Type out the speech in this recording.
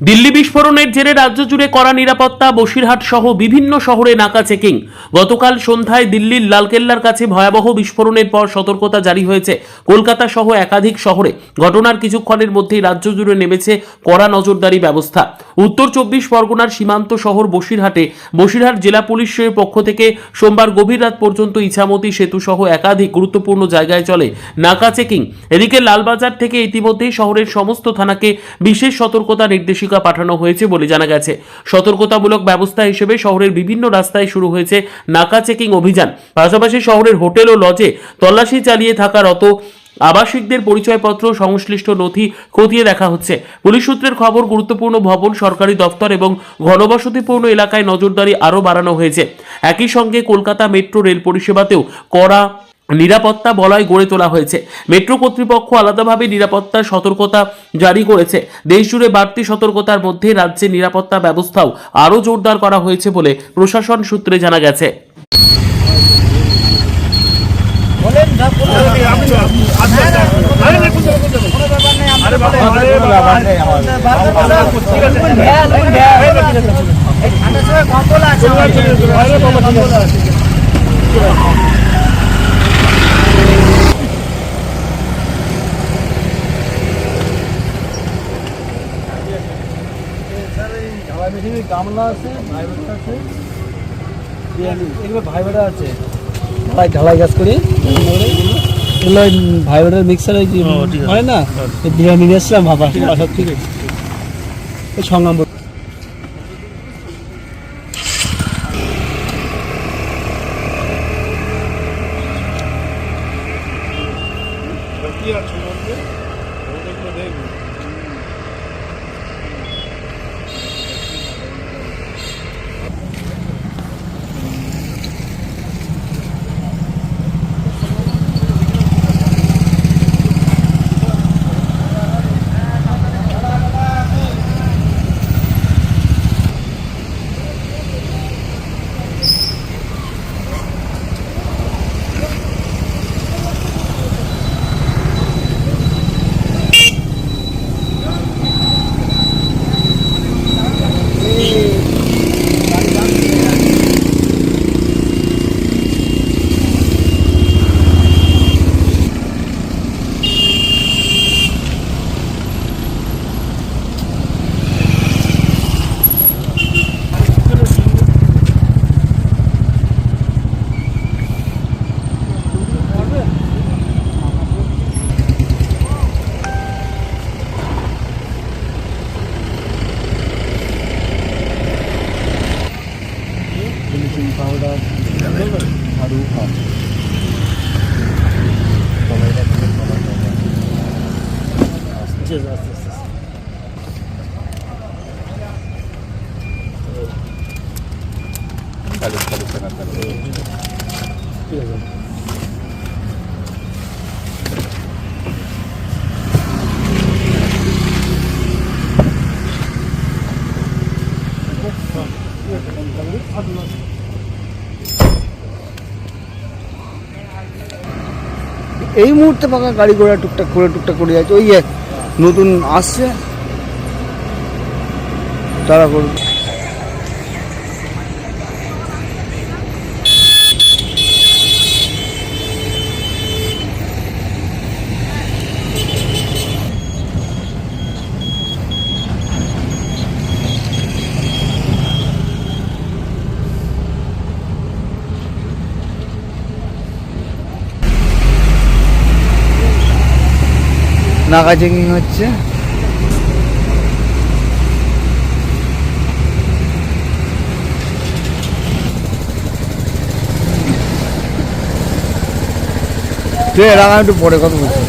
দিল্লি বিস্ফোরণের জেরে রাজ্য জুড়ে কড়া নিরাপত্তা, বসিরহাট সহ বিভিন্ন শহরে নাকা চেকিং। গতকাল সন্ধ্যায় দিল্লির লালকেল্লার কাছে ভয়াবহ বিস্ফোরণের পর সতর্কতা জারি হয়েছে কলকাতা সহ একাধিক শহরে। ঘটনার কিছুক্ষণের মধ্যেই রাজ্য জুড়ে নেমেছে কড়া নজরদারি ব্যবস্থা। উত্তর 24 পরগনার সীমান্ত শহর বসিরহাট জেলা পুলিশের পক্ষ থেকে সোমবার গভীর রাত পর্যন্ত ইছামতি সেতু সহ একাধিক গুরুত্বপূর্ণ জায়গায় চলে নাকা চেকিং। এদিকে লালবাজার থেকে ইতিমধ্যেই শহরের সমস্ত থানাকে বিশেষ সতর্কতা নির্দেশিকা পাঠানো হয়েছে বলে জানা গেছে। সতর্কতামূলক ব্যবস্থা হিসেবে শহরের বিভিন্ন রাস্তায় শুরু হয়েছে নাকা চেকিং অভিযান। পাশাপাশি শহরের হোটেল ও লজে তল্লাশি চালিয়ে থাকারত আবাসিকদের পরিচয়পত্র, সংশ্লিষ্ট নথি খতিয়ে দেখা হচ্ছে। পুলিশ সূত্রের খবর, গুরুত্বপূর্ণ ভবন, সরকারি দফতর এবং ঘনবসতিপূর্ণ এলাকায় নজরদারি আরও বাড়ানো হয়েছে। একই সঙ্গে কলকাতা মেট্রো রেল পরিষেবাতেও কড়া নিরাপত্তা বলয় গড়ে তোলা হয়েছে। মেট্রো কর্তৃপক্ষ আলাদাভাবে নিরাপত্তার সতর্কতা জারি করেছে। দেশজুড়ে বাড়তি সতর্কতার মধ্যে রাজ্যের নিরাপত্তা ব্যবস্থাও আরও জোরদার করা হয়েছে বলে প্রশাসন সূত্রে জানা গেছে। গামলা আছে, ভাইবেটা আছে, এগুলো ভাইবেটা আছে, ঢালাই গাছ করি এগুলো ভাইবেটার মিক্সার হয় না, বিরিয়ানি নিয়ে এসছিলাম ভাবা সব ঠিক আছে। সংগ্রাম পাউডার ঝাড়ু ঠিক আছে। এই মুহূর্তে ফাঁকা গাড়ি ঘোড়া টুকটাক করে যাচ্ছে, ওই নতুন আসছে তারা করবে। নাকা চেকিং হচ্ছে। ঠিক আছে, রাখা একটু পরে কথা বলছি।